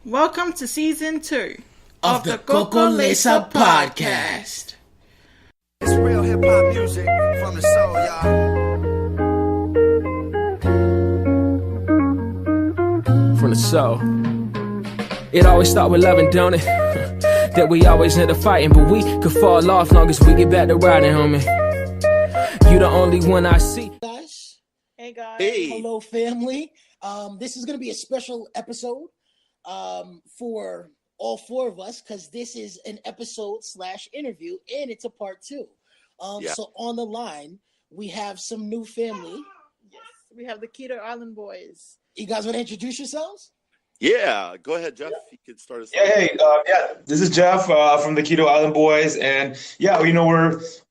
Welcome to season 2 of the Coco Lesa podcast. It's real hip hop music from the soul, y'all. From the soul. It always start with loving, don't it? That we always end up fighting, but we could fall off long as we get back to riding, homie. You the only one I see. Guys. Hey guys. Hey. Hello family. This is going to be a special episode for all four of us because this is an episode/interview and it's a part 2. So on the line we have some new family. Yes, we have the Keto Island boys. You guys want to introduce yourselves? Yeah, go ahead, Jeff. You can start us. Hey, this is Jeff from the Keto Island Boys, and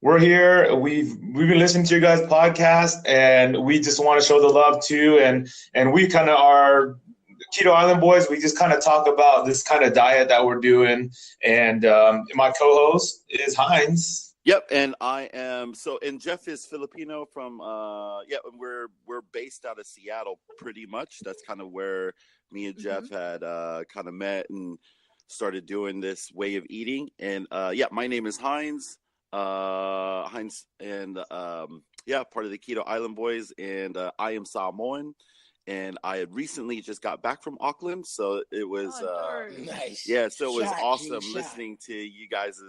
we're here. We've been listening to your guys' podcast, and we just want to show the love too. And we kind of are Keto Island Boys. We just kind of talk about this kind of diet that we're doing, and my co-host is Heinz. Yep, and I am and Jeff is Filipino from we're based out of Seattle pretty much. That's kind of where me and Jeff had kind of met and started doing this way of eating. And my name is Heinz. Heinz and part of the Keto Island Boys, and I am Samoan. And I had recently just got back from Auckland, so it was nice. Yeah, so it was awesome listening to you guys'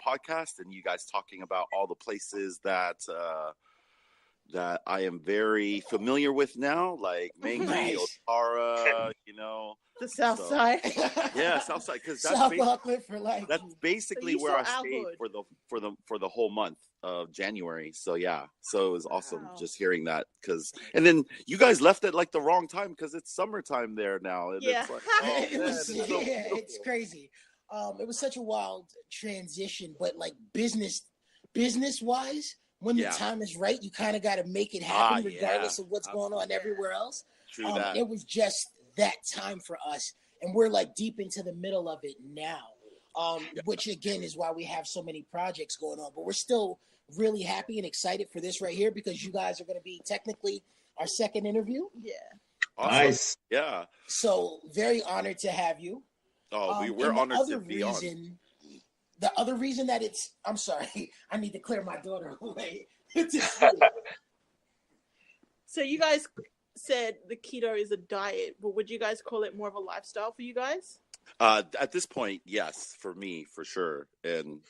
podcast and you guys talking about all the places that I am very familiar with now, like Mangi, Otara, the South Side. Yeah, South Side, because South Auckland for life. That's basically where I stayed for the whole month of January. So yeah, so it was awesome just hearing that, and then you guys left at like the wrong time because it's summertime there now. And yeah, it's like, it's crazy. It was such a wild transition, but like business wise, when the time is right, you kind of got to make it happen regardless of what's going on everywhere else. True that. It was just that time for us, and we're like deep into the middle of it now, which again is why we have so many projects going on, but we're still really happy and excited for this right here because you guys are going to be technically our second interview. Yeah. Awesome. Nice. Yeah. So very honored to have you. Oh, we're honored to be on. The other reason that I'm sorry, I need to clear my daughter away. So you guys said the keto is a diet, but would you guys call it more of a lifestyle for you guys? At this point, yes, for me, for sure. And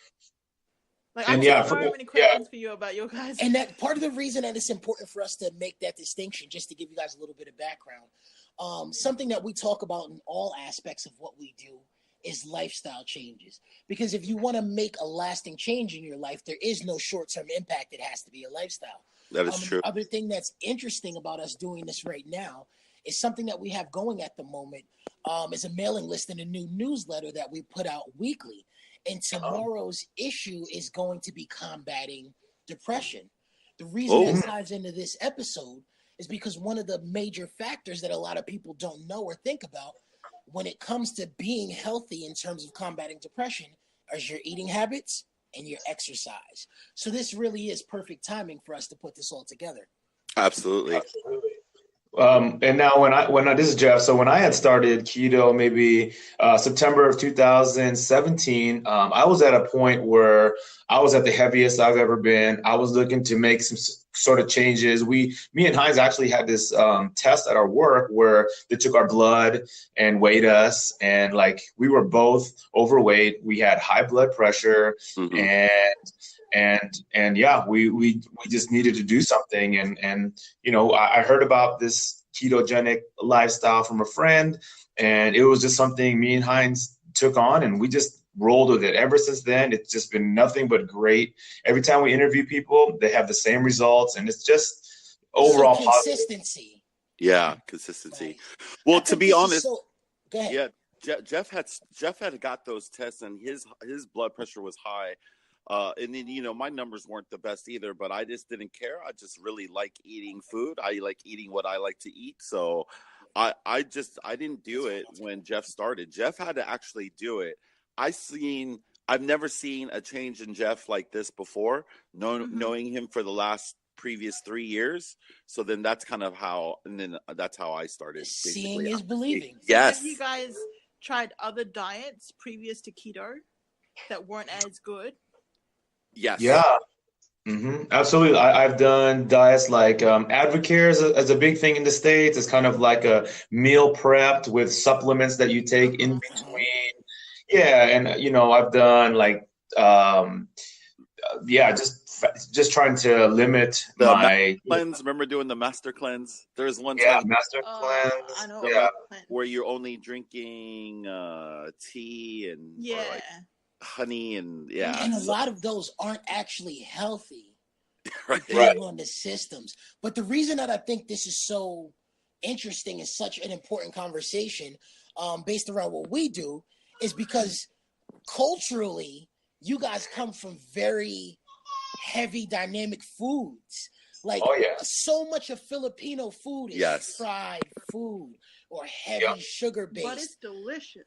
I'm so many questions for you about your guys. And that part of the reason that it's important for us to make that distinction, just to give you guys a little bit of background, something that we talk about in all aspects of what we do is lifestyle changes. Because if you want to make a lasting change in your life, there is no short-term impact. It has to be a lifestyle. That is true. The other thing that's interesting about us doing this right now is something that we have going at the moment is a mailing list and a new newsletter that we put out weekly. And tomorrow's issue is going to be combating depression. The reason that ties into this episode is because one of the major factors that a lot of people don't know or think about when it comes to being healthy in terms of combating depression is your eating habits and your exercise. So this really is perfect timing for us to put this all together. Absolutely. And now this is Jeff. So when I had started keto, maybe September of 2017, I was at a point where I was at the heaviest I've ever been. I was looking to make some sort of changes. Me and Heinz actually had this test at our work where they took our blood and weighed us, and like we were both overweight. We had high blood pressure, and we just needed to do something. And I heard about this ketogenic lifestyle from a friend, and it was just something me and Heinz took on, and we just rolled with it. Ever since then, it's just been nothing but great. Every time we interview people, they have the same results, and it's just overall consistency. Yeah, consistency. Right. Well, to be honest, go ahead. Yeah, Jeff had got those tests, and his blood pressure was high. And then, my numbers weren't the best either, but I just didn't care. I just really like eating food. I like eating what I like to eat. So I didn't do it when Jeff started. Jeff had to actually do it. I've never seen a change in Jeff like this before, knowing him for the last previous 3 years. So then that's kind of how, and then that's how I started. Seeing is believing. Yes. Have you guys tried other diets previous to keto that weren't as good? Yes. Yeah. Absolutely. I've done diets like Advocare is a big thing in the States. It's kind of like a meal prepped with supplements that you take in between. Yeah, and I've done like just trying to limit The my cleanse. Remember doing the master cleanse? There's one yeah, time master I cleanse. know. Yeah. where you're only drinking tea and or like honey and And a lot of those aren't actually healthy, right. depending on the systems. But the reason that I think this is so interesting and such an important conversation, based around what we do, is because culturally, you guys come from very heavy dynamic foods. Like Oh yeah. so much of Filipino food is Yes. fried food or heavy sugar based. But it's delicious.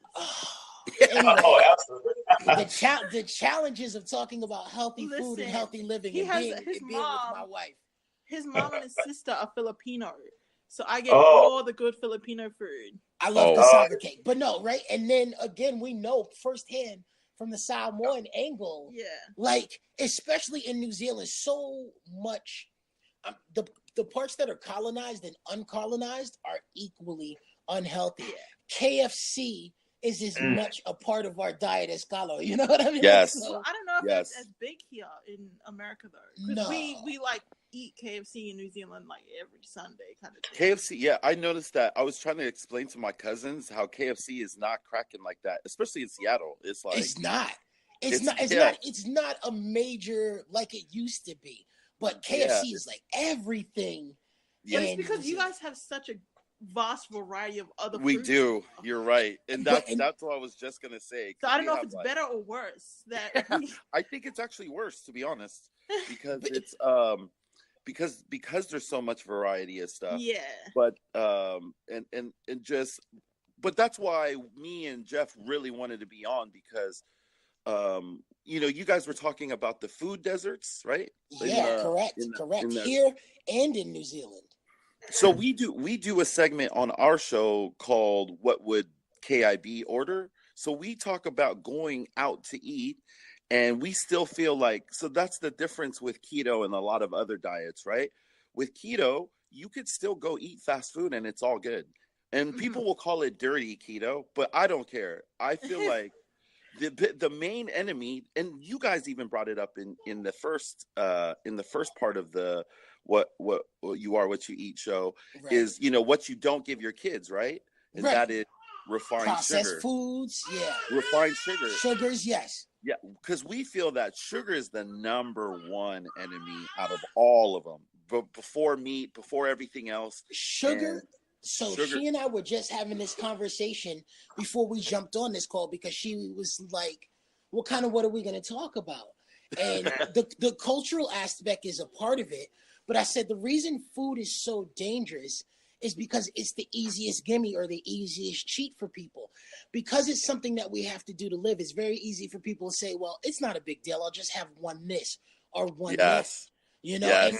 Anyway, Oh, absolutely. the challenges of talking about healthy food and Listen, healthy living he and has being his with mom. my wife. His mom and his sister are Filipino, so I get Oh. all the good Filipino food. I love Oh. cassava cake, but no, right? And then again, we know firsthand from the Samoan angle, Yeah. like especially in New Zealand, so much the parts that are colonized and uncolonized are equally unhealthy. KFC is as much a part of our diet as Galo. You know what I mean? Yes. So, Well, I don't know if Yes. that's as big here in America though, because No. we like eat KFC in New Zealand like every Sunday kind of thing. KFC, yeah, I noticed that. I was trying to explain to my cousins how KFC is not cracking like that, especially in Seattle. It's like it's not. It's yeah. not a major like it used to be. But KFC is like everything. But it's in because New you Zealand. guys have such a vast variety of other we foods. do. You're right, and But- that's what I was just gonna say. So I don't know if have, it's like- better or worse. That I think it's actually worse, to be honest, because But- it's because there's so much variety of stuff. yeah. But and just, but that's why me and Jeff really wanted to be on because you guys were talking about the food deserts, right? Yeah, correct. Here and in New Zealand. So we do a segment on our show called What Would KIB Order? So we talk about going out to eat, and we still feel like, so that's the difference with keto and a lot of other diets, right? With keto, you could still go eat fast food and it's all good. And people will call it dirty keto, but I don't care. I feel like the main enemy, and you guys even brought it up in the first part of the what you are, what you eat show, Right. is what you don't give your kids, right? And Right. that is refined Processed sugar. foods, yeah. Refined sugar. Sugars, yes. Yeah, because we feel that sugar is the number one enemy out of all of them. But before meat, before everything else. Sugar. And So sugar- she and I were just having this conversation before we jumped on this call because she was like, what are we going to talk about? And the cultural aspect is a part of it. But I said the reason food is so dangerous is because it's the easiest gimme or the easiest cheat for people. Because it's something that we have to do to live, it's very easy for people to say, well, it's not a big deal. I'll just have one this or one that. Yes.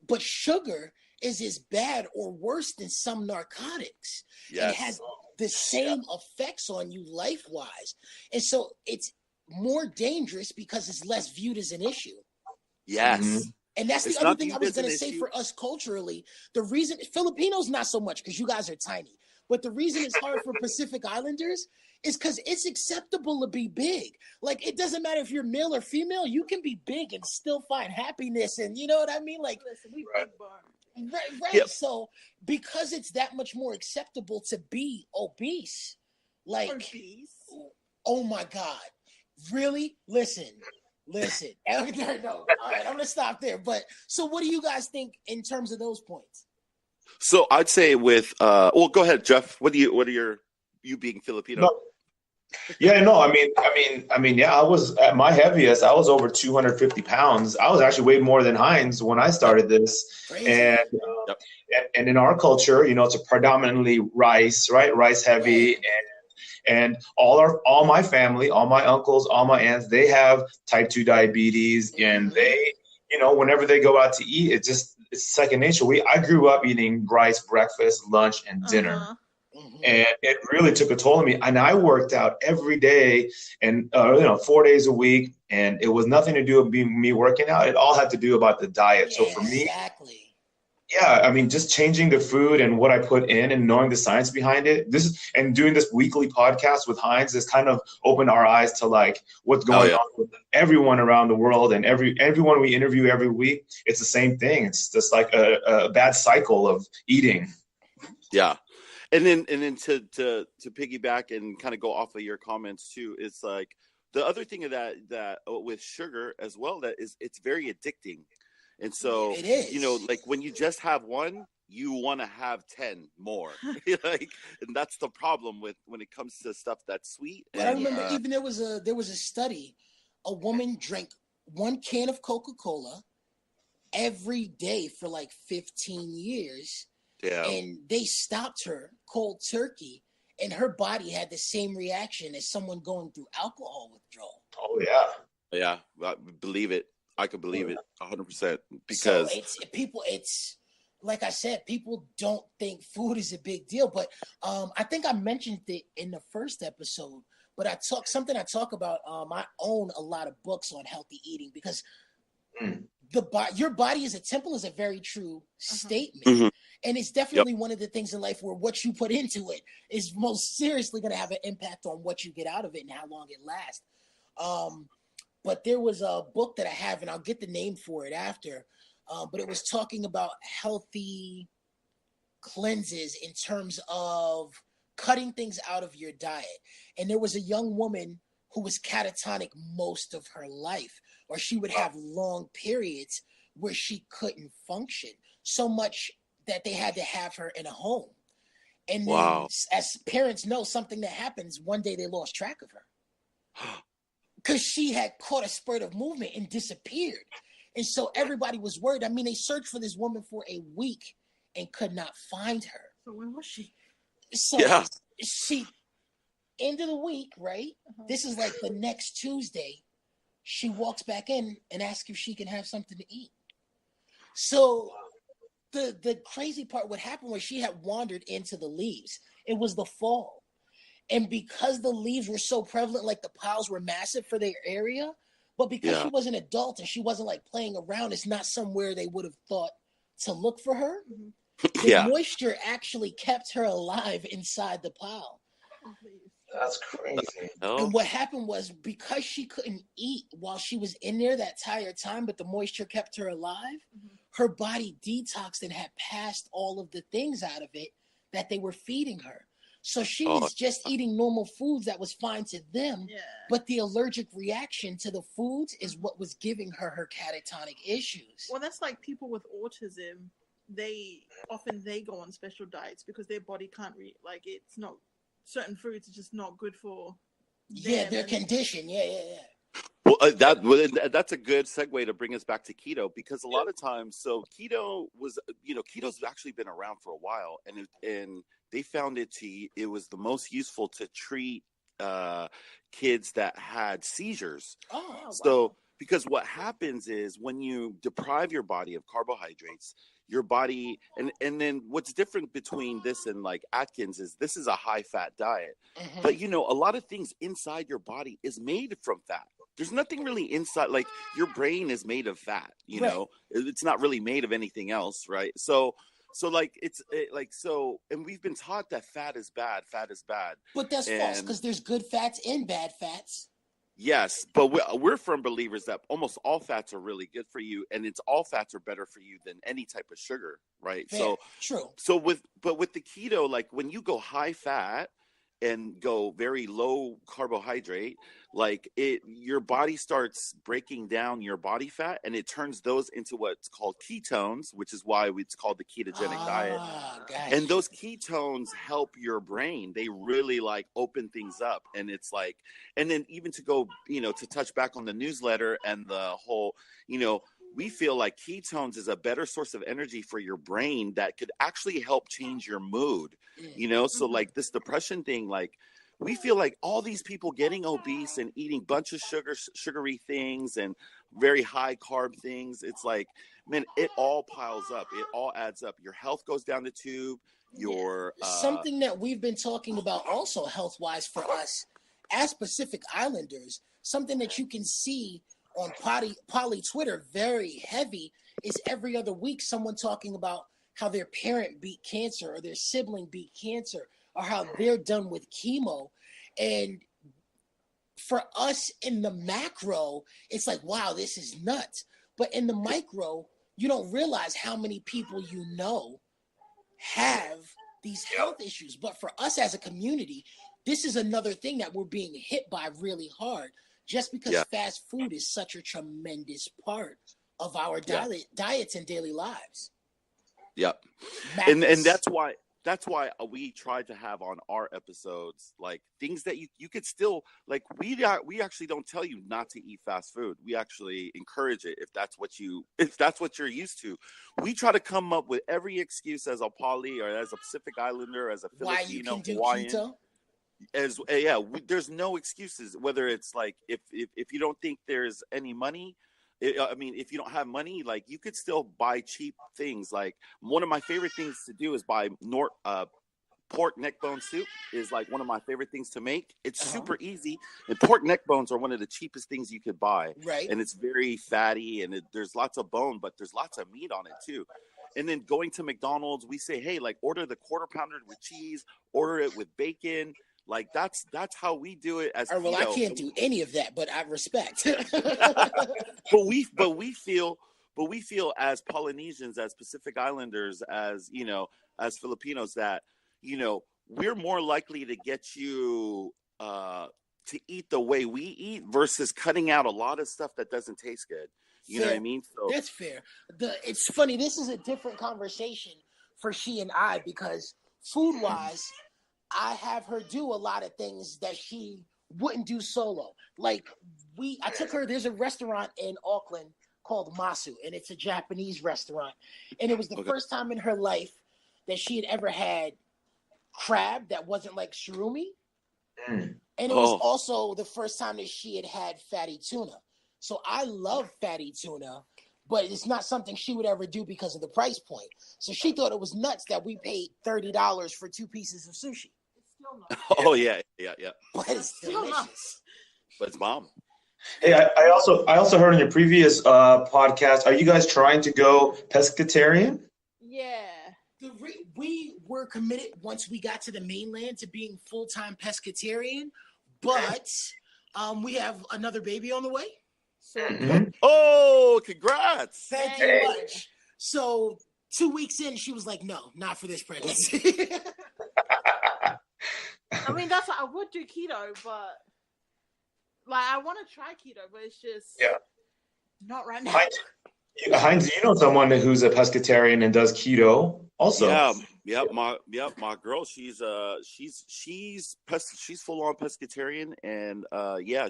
But sugar is as bad or worse than some narcotics. Yes. It has the same effects on you life-wise. And so it's more dangerous because it's less viewed as an issue. Yes. Mhm. And that's It's the other not thing I viewed was as going an to say issue. for us culturally. The reason Filipinos not so much because you guys are tiny, but the reason it's hard for Pacific Islanders is because it's acceptable to be big. Like it doesn't matter if you're male or female, you can be big and still find happiness. And you know what I mean? Like Listen, we Right. big bone. right. Yep. So because it's that much more acceptable to be obese, like Obese. oh my God, really? Listen. No. All right, I'm gonna stop there. But so what do you guys think in terms of those points? So I'd say with well, go ahead, Jeff. What are you being Filipino? No. Yeah, no, I mean, yeah, I was at my heaviest. I was over 250 pounds. I was actually way more than Heinz when I started this. Crazy. And and in our culture, it's a predominantly rice, right? Rice heavy, and all my family, all my uncles, all my aunts, they have type 2 diabetes, and they, whenever they go out to eat, it's second nature. I grew up eating rice breakfast, lunch, and dinner. Uh-huh. And it really took a toll on me. And I worked out every day and, 4 days a week. And it was nothing to do with me working out. It all had to do about the diet. So for me, exactly. yeah, I mean, just changing the food and what I put in and knowing the science behind it. And doing this weekly podcast with Heinz has kind of opened our eyes to like what's going on with everyone around the world, and everyone we interview every week. It's the same thing. It's just like a bad cycle of eating. Yeah. And then to piggyback and kind of go off of your comments too, it's like the other thing of that with sugar as well, that is it's very addicting. And so, it is. like when you just have one, you want to have 10 more. Like, and that's the problem when it comes to stuff that's sweet. But and, I remember even there was a study. A woman drank 1 can of Coca-Cola every day for like 15 years. Yeah. And they stopped her cold turkey, and her body had the same reaction as someone going through alcohol withdrawal. Oh yeah. Yeah, I believe it. I could believe it 100%, because it's like I said, people don't think food is a big deal, but I think I mentioned it in the first episode, but I talk about. I own a lot of books on healthy eating because your body is a temple is a very true statement. And it's definitely one of the things in life where what you put into it is most seriously going to have an impact on what you get out of it and how long it lasts. But there was a book that I have, and I'll get the name for it after, but it was talking about healthy cleanses in terms of cutting things out of your diet. And there was a young woman who was catatonic most of her life, or she would have long periods where she couldn't function, so much that they had to have her in a home. And then, as parents know, something that happens, one day they lost track of her. Because she had caught a spurt of movement and disappeared. And so everybody was worried. I mean, they searched for this woman for a week and could not find her. So where was she? So she, end of the week, right? This is like the next Tuesday. She walks back in and asks if she can have something to eat. So the crazy part, what happened was she had wandered into the leaves. It was the fall. And because the leaves were so prevalent, like the piles were massive for their area, but because she was an adult and she wasn't like playing around, it's not somewhere they would have thought to look for her. The moisture actually kept her alive inside the pile. That's crazy. And what happened was, because she couldn't eat while she was in there that entire time, but the moisture kept her alive, her body detoxed and had passed all of the things out of it that they were feeding her. So she was just eating normal foods that was fine to them, but the allergic reaction to the foods is what was giving her catatonic issues. Well, that's like people with autism. They go on special diets because their body can't it's not, certain foods are just not good for them. Their condition. Well, that's a good segue to bring us back to keto, because a lot of times, so keto was, keto's actually been around for a while, and they found it was the most useful to treat kids that had seizures. So, because what happens is when you deprive your body of carbohydrates, your body, and then what's different between this and like Atkins is this is a high fat diet, but a lot of things inside your body is made from fat. There's nothing really inside, like your brain is made of fat, know, it's not really made of anything else. Right. So and we've been taught that fat is bad. But that's false, because there's good fats and bad fats. Yes, but we're firm believers that almost all fats are really good for you, and all fats are better for you than any type of sugar, right? Fair. So true. So with the keto, like when you go high fat and go very low carbohydrate, like your body starts breaking down your body fat, and it turns those into what's called ketones, which is why it's called the ketogenic diet. Gotcha. And those ketones help your brain. They really like open things up. And it's like, and then even to go, to touch back on the newsletter and the whole, we feel like ketones is a better source of energy for your brain that could actually help change your mood, So like this depression thing, like we feel like all these people getting obese and eating bunch of sugary things and very high carb things. It's like, man, it all piles up. It all adds up. Your health goes down the tube. your something that we've been talking about also health-wise for us as Pacific Islanders, something that you can see on poly Twitter very heavy is every other week someone talking about how their parent beat cancer or their sibling beat cancer or how they're done with chemo. And for us in the macro, it's like, wow, this is nuts. But in the micro, you don't realize how many people you know have these health issues. But for us as a community, this is another thing that we're being hit by really hard, just because fast food is such a tremendous part of our diets and daily lives. Yep. And that's why we try to have on our episodes like things that you could still like. We actually don't tell you not to eat fast food. We actually encourage it if that's what you're used to. We try to come up with every excuse as a poly or as a Pacific Islander, as a Filipino, Hawaiian. Keto? There's no excuses. Whether it's like if you don't think there's any money. If you don't have money, like you could still buy cheap things. Like one of my favorite things to do is buy pork neck bone soup is like one of my favorite things to make. It's super easy. And pork neck bones are one of the cheapest things you could buy. Right. And it's very fatty and there's lots of bone, but there's lots of meat on it too. And then going to McDonald's, we say, hey, like order the quarter pounder with cheese, order it with bacon. Like that's how we do it as well, I can't do any of that, but I respect. but we feel as Polynesians, as Pacific Islanders, as as Filipinos, that we're more likely to get you to eat the way we eat versus cutting out a lot of stuff that doesn't taste good. You know what I mean? So that's fair. It's funny. This is a different conversation for she and I because food-wise, I have her do a lot of things that she wouldn't do solo. Like I took her, there's a restaurant in Auckland called Masu, and it's a Japanese restaurant. And it was the first time in her life that she had ever had crab that wasn't like surimi. And it was also the first time that she had fatty tuna. So I love fatty tuna, but it's not something she would ever do because of the price point. So she thought it was nuts that we paid $30 for 2 pieces of sushi. Oh yeah. But it's delicious. But it's bomb. Hey, I also heard in your previous podcast, are you guys trying to go pescatarian? Yeah. We were committed once we got to the mainland to being full-time pescatarian, but we have another baby on the way. So, oh, congrats! Thank you much. So 2 weeks in, she was like, "No, not for this pregnancy." I mean, that's what I would do keto, but like I want to try keto, but it's just not right now. Heinz, you know someone who's a pescatarian and does keto also? My girl, she's full on pescatarian, and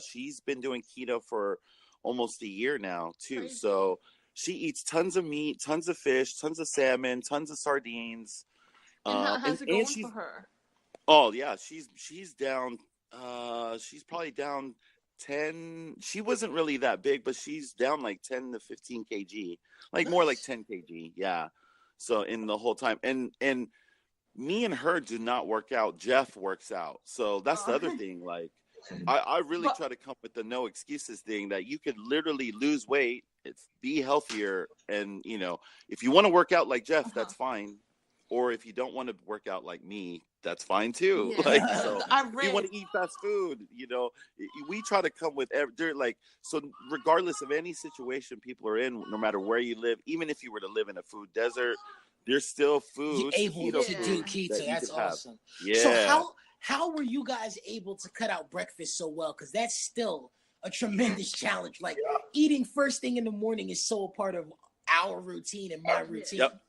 she's been doing keto for almost a year now too. Crazy. So she eats tons of meat, tons of fish, tons of salmon, tons of sardines. And how's it going for her? Oh yeah, she's down. She's probably down 10. She wasn't really that big, but she's down like 10 to 15 kg, like more like 10 kg. Yeah. So in the whole time, and me and her do not work out. Jeff works out. So that's the other thing. Like I really try to come with the no excuses thing that you could literally lose weight, be healthier. And if you want to work out like Jeff, that's fine. Or if you don't want to work out like me, that's fine too. Yeah. Like, so if you want to eat fast food, we try to come with so regardless of any situation people are in, no matter where you live, even if you were to live in a food desert, there's still food. You're able to do keto. That's awesome. Yeah. So how were you guys able to cut out breakfast so well? Because that's still a tremendous challenge. Like eating first thing in the morning is so a part of our routine and my routine. Yep.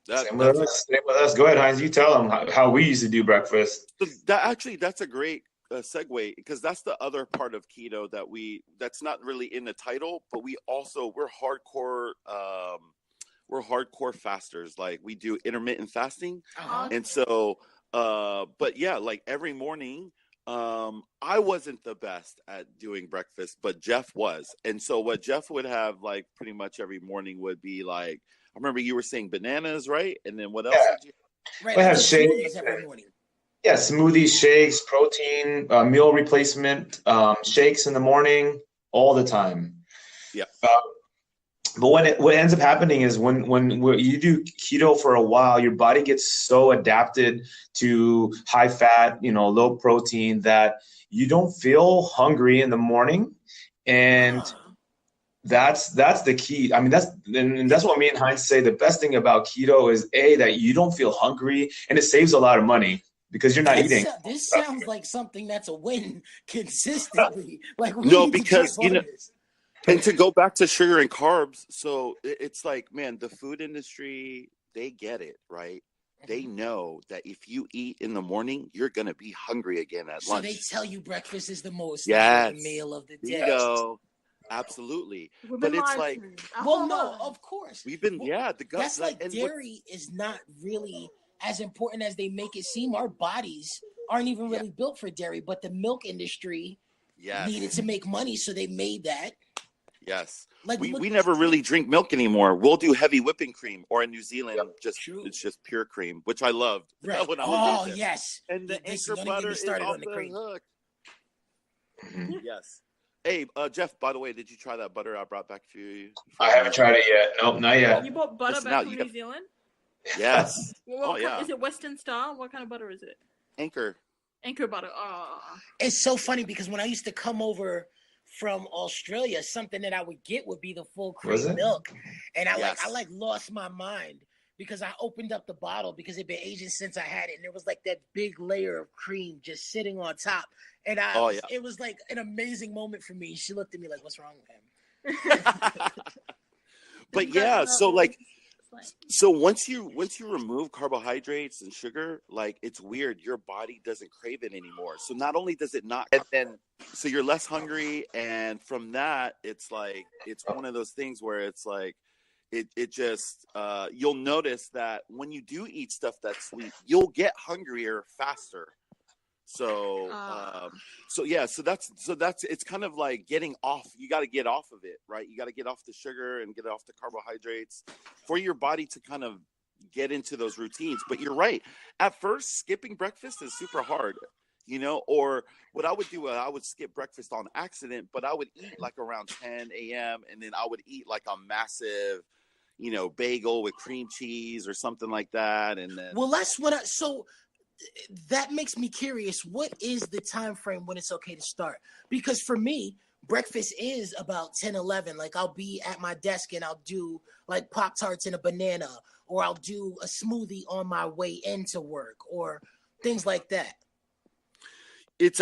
Same with us. Go ahead, Heinz. You tell them how we used to do breakfast. So that's a great segue, because that's the other part of keto that's not really in the title, but we're hardcore fasters. Like we do intermittent fasting. And so but yeah, like every morning I wasn't the best at doing breakfast, but Jeff was. And so what Jeff would have like pretty much every morning would be like, I remember you were saying bananas, right? And then what else did you Right, I I have take shakes. smoothies every morning. Yeah, smoothies, shakes, protein, meal replacement, shakes in the morning, all the time. Yeah. But what ends up happening is when you do keto for a while, your body gets so adapted to high fat, low protein that you don't feel hungry in the morning, and Ah. that's the key. I mean, that's what me and Heinz say. The best thing about keto is that you don't feel hungry, and it saves a lot of money because you're not eating. This sounds like something that's a win consistently. Like we No, need to because jump on this. and to go back to sugar and carbs, so it's like, man, the food industry, they get it, right? They know that if you eat in the morning, you're gonna be hungry again at So lunch. they tell you breakfast is the most Yes, important meal of the day. bingo, absolutely. We've But been it's lied like to. Well, no, of course. we've been, Well, the gut. that's like dairy is not really as important as they make it seem. Our bodies aren't even really built for dairy, but the milk industry needed to make money, so they made that. Yes. Like we never really drink milk anymore. We'll do heavy whipping cream, or in New Zealand, it's just pure cream, which I loved. Right. When I was there. Yes. And the Listen, anchor don't even butter get me is started off on the the cream. hook. Yes. Hey, Jeff, by the way, did you try that butter I brought back for you? I haven't tried it yet. Nope, not yet. You bought butter Listen back out, from you New got- Zealand? Yes. Is it Western Star? What kind of butter is it? Anchor. Anchor butter. Oh. It's so funny because when I used to come over from Australia, something that I would get would be the full cream milk, and I lost my mind because I opened up the bottle because it'd been aging since I had it, and there was like that big layer of cream just sitting on top, and it was like an amazing moment for me. She looked at me like, "What's wrong with him?" But yeah, so like. So once you remove carbohydrates and sugar, like, it's weird, your body doesn't crave it anymore. So not only does it not, and then so you're less hungry, and from that, it's like it's one of those things where it's like it just you'll notice that when you do eat stuff that's sweet, you'll get hungrier faster. So that's it's kind of like getting off. You got to get off of it, right? You got to get off the sugar and get off the carbohydrates for your body to kind of get into those routines. But you're right. At first, skipping breakfast is super hard, or what I would do, I would skip breakfast on accident, but I would eat like around 10 a.m. and then I would eat like a massive, bagel with cream cheese or something like that. And then, well, that's what that makes me curious. What is the time frame when it's okay to start? Because for me, breakfast is about 10, 11. Like, I'll be at my desk and I'll do like Pop-Tarts and a banana, or I'll do a smoothie on my way into work, or things like that. It's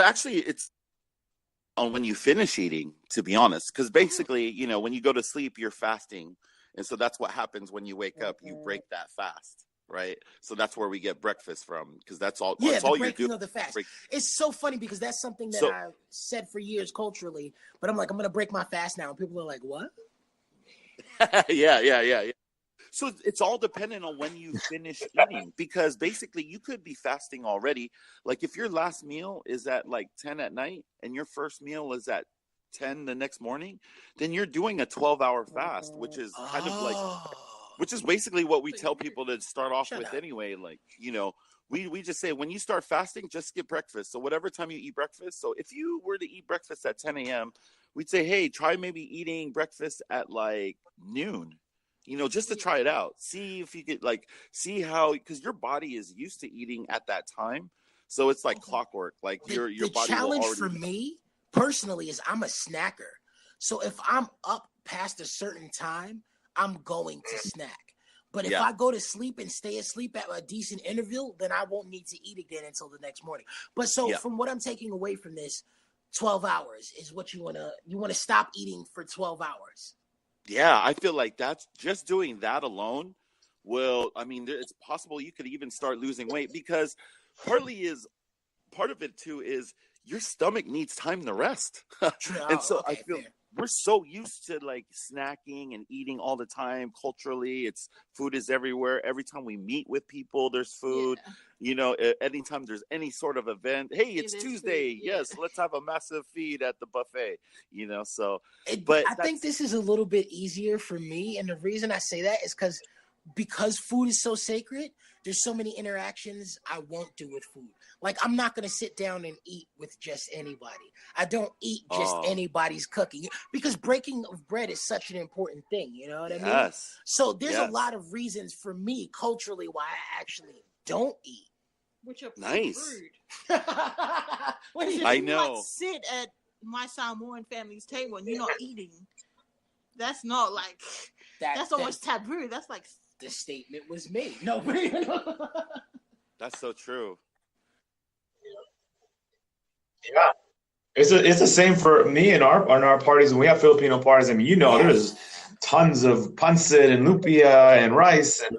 on when you finish eating, to be honest, because basically, when you go to sleep, you're fasting. And so that's what happens when you wake up. You break that fast. Right, so that's where we get breakfast from, because that's all. Yeah, that's the all breaking you're doing. of the fast. It's so funny because that's something that I've said for years culturally, but I'm like, I'm gonna break my fast now, and people are like, "What?" Yeah. So it's all dependent on when you finish eating, because basically you could be fasting already. Like, if your last meal is at like 10 at night and your first meal is at 10 the next morning, then you're doing a 12-hour fast, which is kind of like. Which is basically what we tell people to start off with anyway. Like, we just say, when you start fasting, just skip breakfast. So whatever time you eat breakfast. So if you were to eat breakfast at 10 a.m., we'd say, hey, try maybe eating breakfast at like noon, just to try it out. See if you could see how, because your body is used to eating at that time. So it's like clockwork. Like your body will already. The challenge for me personally is I'm a snacker. So if I'm up past a certain time, I'm going to snack. But if I go to sleep and stay asleep at a decent interval, then I won't need to eat again until the next morning. But from what I'm taking away from this, 12 hours is what you want to stop eating for 12 hours. Yeah, I feel like that's just doing that alone will, it's possible you could even start losing weight, because part of it too is your stomach needs time to rest. And so I feel we're so used to like snacking and eating all the time. Culturally, food is everywhere. Every time we meet with people, there's food. Anytime there's any sort of event, hey, it's Tuesday. Food, yes, let's have a massive feed at the buffet. But I think this is a little bit easier for me, and the reason I say that is because because food is so sacred, there's so many interactions I won't do with food. Like, I'm not going to sit down and eat with just anybody. I don't eat just anybody's cooking, because breaking of bread is such an important thing. You know what I mean? Yes. So there's a lot of reasons for me culturally why I actually don't eat. Which are nice. rude. I know. Like, sit at my Samoan family's table and you're not eating. That's not like that's almost taboo. That's like the statement was made. No, that's so true. Yeah, it's the same for me in our parties. When we have Filipino parties, I mean, there's tons of pancit and lumpia and rice and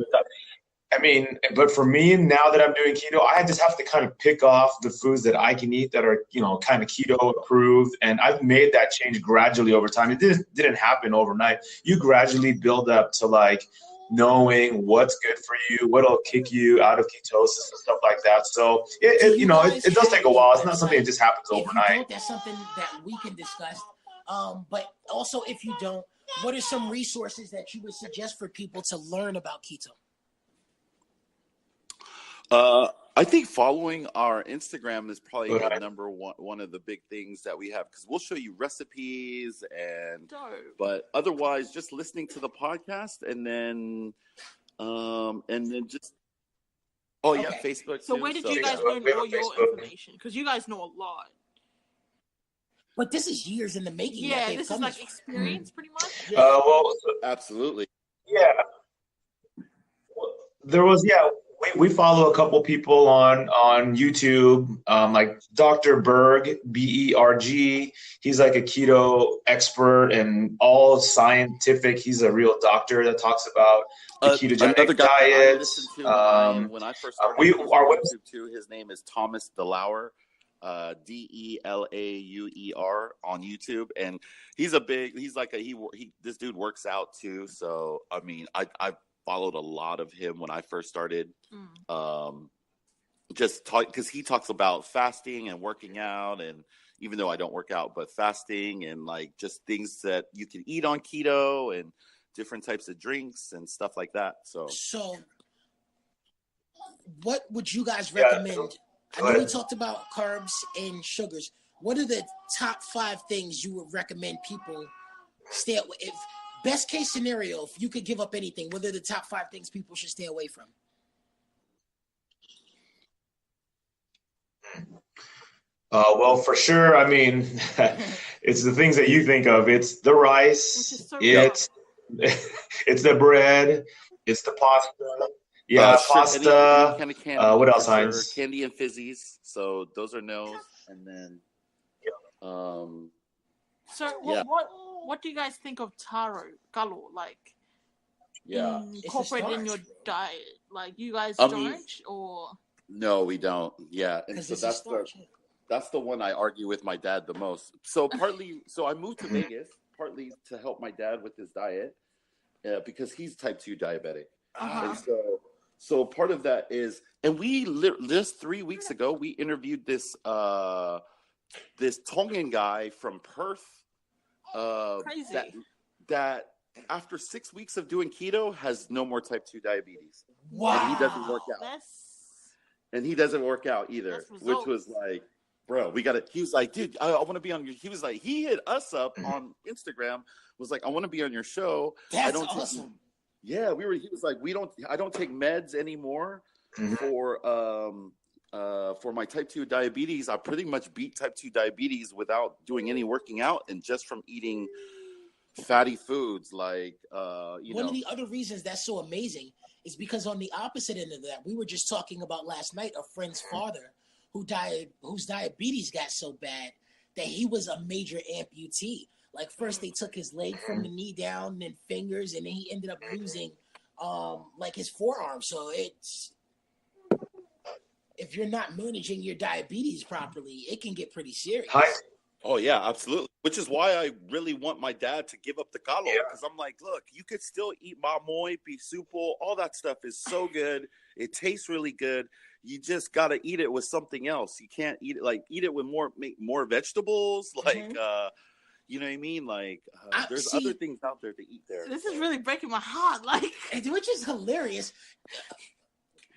I mean, but for me, now that I'm doing keto, I just have to kind of pick off the foods that I can eat that are, kind of keto approved. And I've made that change gradually over time. It didn't happen overnight. You gradually build up to like knowing what's good for you, what'll kick you out of ketosis and stuff like that. So it does take a while. It's not something that just happens overnight. That's something that we can discuss. But also, if you don't, what are some resources that you would suggest for people to learn about keto? I think following our Instagram is probably the number one of the big things that we have, because we'll show you recipes but otherwise just listening to the podcast and then just Facebook. So where did you guys learn all your information? Because you guys know a lot. But this is years in the making. Yeah, this is like experience, pretty much. Well, absolutely. Yeah. There was We follow a couple people on YouTube, like Dr. Berg, Berg. He's like a keto expert and all scientific. He's a real doctor that talks about the ketogenic diet. When I first started YouTube too, his name is Thomas DeLauer, Delauer on YouTube, and this dude works out too. So I mean, I followed a lot of him when I first started. Because he talks about fasting and working out, and even though I don't work out, but fasting and like just things that you can eat on keto and different types of drinks and stuff like that. So what would you guys recommend? I know we talked about carbs and sugars. What are the top 5 things you would recommend people stay away? If best case scenario, if you could give up anything, what are the top 5 things people should stay away from? Well, for sure. I mean, it's the things that you think of. It's the rice. It's the bread. It's the pasta. Yeah, pasta. Any candy, what else, Heinz? Candy and fizzies. So those are no. And then, What do you guys think of kalo? Like, incorporated in your diet? Like, you guys don't, or no, we don't. Yeah, and so that's the one I argue with my dad the most. So I moved to Vegas partly to help my dad with his diet because he's type 2 diabetic. And so part of that is, and we just 3 weeks ago we interviewed this Tongan guy from Perth. Crazy. That after 6 weeks of doing keto has no more type 2 diabetes. Wow. And he doesn't work out. And he doesn't work out either, which was like, bro, he was like, dude, I want to be on your, he was like, he hit us up on Instagram, was like, I want to be on your show. That's awesome. He was like, I don't take meds anymore for my type 2 diabetes. I pretty much beat type 2 diabetes without doing any working out and just from eating fatty foods. Like, one of the other reasons that's so amazing is because on the opposite end of that, we were just talking about last night, a friend's father whose diabetes got so bad that he was a major amputee. Like, first they took his leg from the knee down, then fingers, and then he ended up losing like his forearm. So if you're not managing your diabetes properly, it can get pretty serious. Oh yeah, absolutely. Which is why I really want my dad to give up the kalo, because I'm like, look, you could still eat mamoy, bisupo, all that stuff is so good. It tastes really good. You just gotta eat it with something else. You can't eat it with more vegetables, like You know what I mean? Like, there's see, other things out there to eat there. This is really breaking my heart. Like, which is hilarious.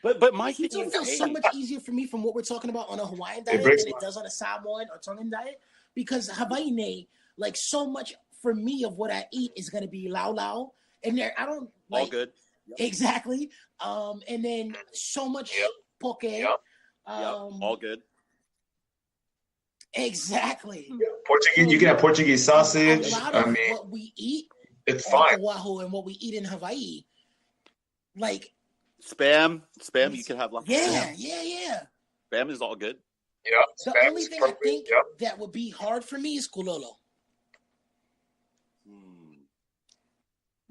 But my thing Keto is, feels so much easier for me from what we're talking about on a Hawaiian diet than it does on a Samoan or Tongan diet, because Hawaii, like, so much for me of what I eat is going to be lau, and there I don't like all good. Exactly. And then so much poke. All good. Exactly. Portuguese, you can have Portuguese sausage. A lot of what we eat it's on fine. Oahu and what we eat in Hawaii, like spam, you can have like yeah. Spam is all good. Yeah. The only thing I think that would be hard for me is kulolo.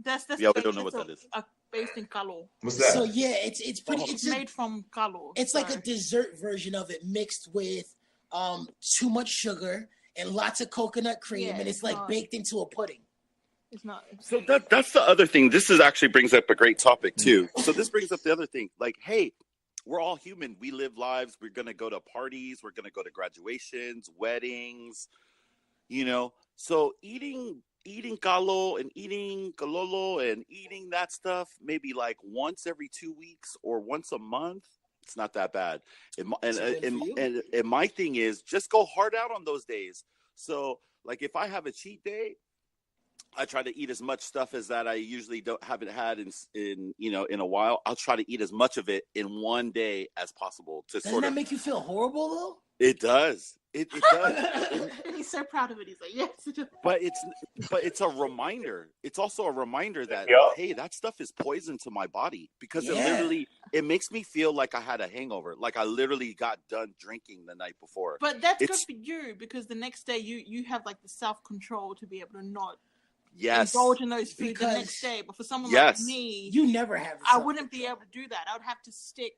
That's we don't know what that is. Based in kalo. What's that? So yeah, it's pretty. It's made from kalo. It's like a dessert version of it mixed with too much sugar and lots of coconut cream, and it's like baked into a pudding. It's not. So that's the other thing. This actually brings up a great topic too. So this brings up the other thing. Like, hey, we're all human. We live lives. We're gonna go to parties. We're gonna go to graduations, weddings. You know, so eating kalo and eating kalolo and eating that stuff maybe like once every 2 weeks or once a month, it's not that bad. And my thing is just go hard out on those days. So like if I have a cheat day, I try to eat as much stuff as that I usually haven't had in a while. I'll try to eat as much of it in one day as possible. Doesn't that make you feel horrible though? It does. It does. He's so proud of it. He's like, yes. But it's a reminder. It's also a reminder that hey, that stuff is poison to my body because it makes me feel like I had a hangover, like I literally got done drinking the night before. But that's good for you because the next day you have like the self-control to be able to not indulge in those foods the next day. But for someone like me, you never have. I wouldn't be able to do that. I would have to stick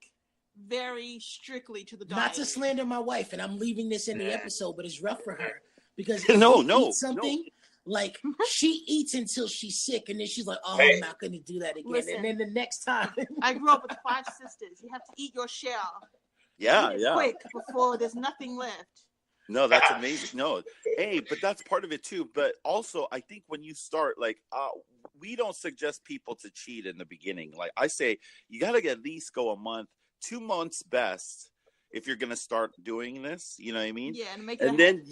very strictly to the diet. Not to slander my wife, and I'm leaving this in the episode, but it's rough for her because like she eats until she's sick, and then she's like, "Oh, I'm not going to do that again." Listen, and then the next time, I grew up with 5 sisters. You have to eat your share. Quick before there's nothing left. No, that's amazing. No, hey, but that's part of it too. But also, I think when you start, like, we don't suggest people to cheat in the beginning. Like I say, you got to at least go a month. 2 months best if you're going to start doing this, you know what I mean? Yeah, and then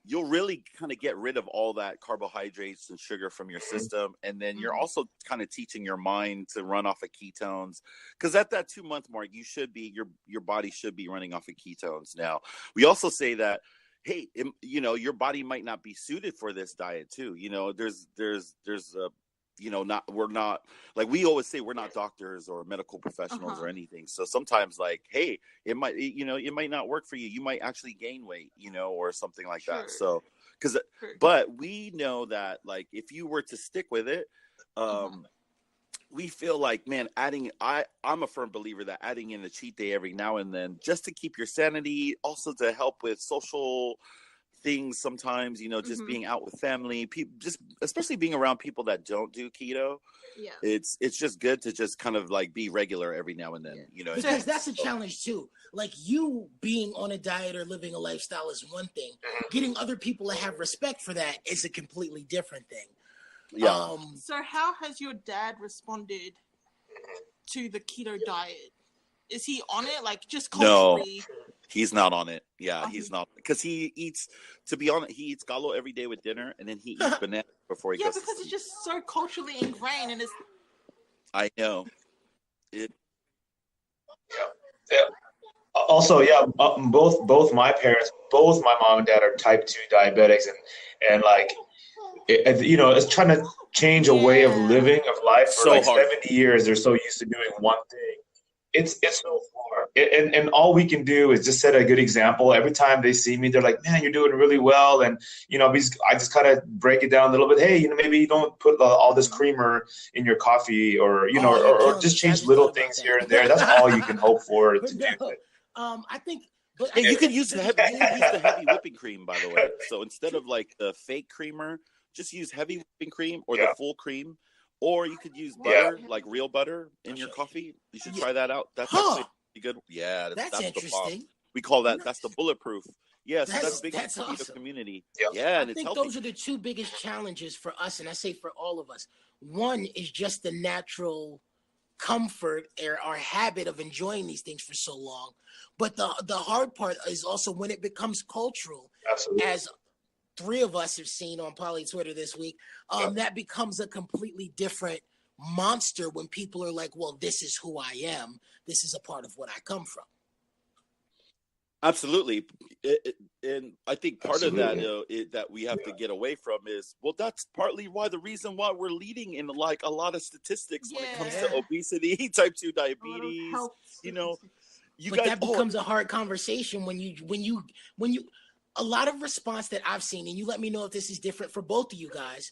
you'll really kind of get rid of all that carbohydrates and sugar from your system, and then you're also kind of teaching your mind to run off of ketones, because at that 2 month mark you should be your body should be running off of ketones. Now we also say that hey, your body might not be suited for this diet too. There's a we're not, like we always say, we're not doctors or medical professionals or anything. So sometimes like, hey, it might not work for you. You might actually gain weight, or something like that. So, but we know that like, if you were to stick with it, we feel like, man, I'm a firm believer that adding in a cheat day every now and then, just to keep your sanity, also to help with social things sometimes, just being out with family, people, just especially being around people that don't do keto. Yeah, it's just good to just kind of like be regular every now and then, because that's a challenge too. Like, you being on a diet or living a lifestyle is one thing. Getting other people to have respect for that is a completely different thing. Yeah. So how has your dad responded to the keto diet? Is he on it? Like, just culturally? No. He's not on it. Yeah, he's not, because he eats. To be honest, he eats galo every day with dinner, and then he eats banana before he goes. Yeah, because it's just so culturally ingrained, and it's. I know. It. Yeah. Also, both my parents, both my mom and dad are type 2 diabetics, and like, it's trying to change a way of living of life for like hard. 70 years. They're so used to doing one thing. It's so far, and all we can do is just set a good example. Every time they see me, they're like, "Man, you're doing really well." And I just kind of break it down a little bit. Hey, maybe you don't put all this creamer in your coffee, or or just change little things here and there. That's all you can hope for to do. I think. But hey, you can use the heavy whipping cream, by the way. So instead of like the fake creamer, just use heavy whipping cream or the full cream. Or you could use butter, like real butter, in your coffee. You should try that out. That's actually pretty good. Yeah, that's interesting. We call that, that's the bulletproof. Yeah, so that's big in That's the keto awesome. community. Yep. Yeah, I and it's think healthy. those are the two biggest challenges for us, and I say for all of us. One is just the natural comfort or our habit of enjoying these things for so long. But the hard part is also when it becomes cultural, Absolutely. as three of us have seen on Poly Twitter this week, that becomes a completely different monster when people are like, well, this is who I am. This is a part of what I come from. Absolutely, and I think part of that that we have to get away from is, well, that's partly why the reason why we're leading in like a lot of statistics when it comes to obesity, type 2 diabetes. You know, that becomes a hard conversation when you a lot of response that I've seen, and you let me know if this is different for both of you guys.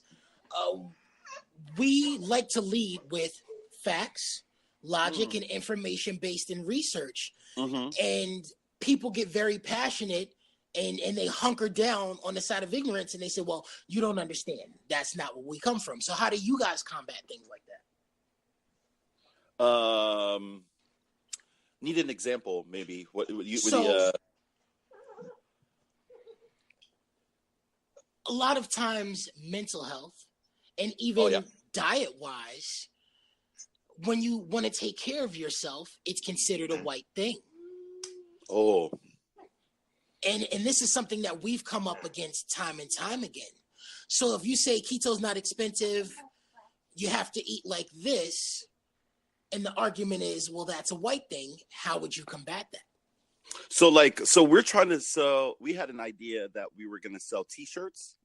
We like to lead with facts, logic, and information based in research, and people get very passionate and they hunker down on the side of ignorance and they say, well, you don't understand. That's not where we come from. So how do you guys combat things like that? Need an example, maybe. A lot of times mental health and even diet wise, when you want to take care of yourself, it's considered a white thing. Oh. And this is something that we've come up against time and time again. So if you say keto's not expensive, you have to eat like this, and the argument is, well, that's a white thing. How would you combat that? So we had an idea that we were going to sell t-shirts,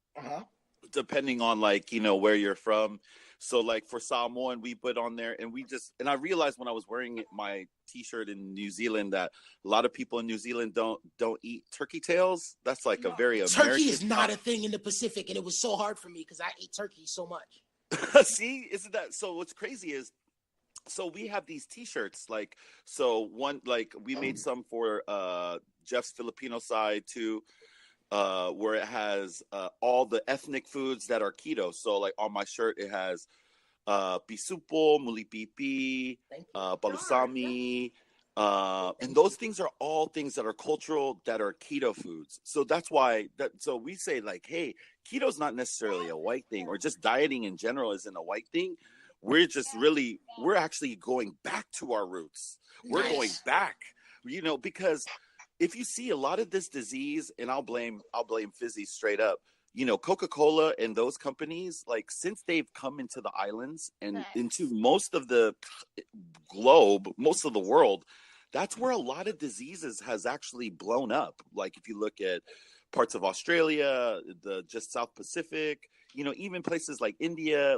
depending on where you're from. So for Samoan, we put on there, and I realized when I was wearing my t-shirt in New Zealand that a lot of people in New Zealand don't eat turkey tails. That's a very American. Turkey is not a thing in the Pacific, and it was so hard for me because I eat turkey so much. See, isn't that so? What's crazy is, so we have these t-shirts, we made some for Jeff's Filipino side too. Where it has all the ethnic foods that are keto. So on my shirt, it has pisupo, mulipipi, balusami. And those things are all things that are cultural, that are keto foods. So that's why so we say hey, keto's not necessarily a white thing, or just dieting in general isn't a white thing. We're actually going back to our roots. We're going back, because if you see a lot of this disease, and I'll blame Fizzy straight up, Coca-Cola and those companies, since they've come into the islands and into most of the globe, most of the world, that's where a lot of diseases has actually blown up. If you look at parts of Australia, the just South Pacific, even places like India,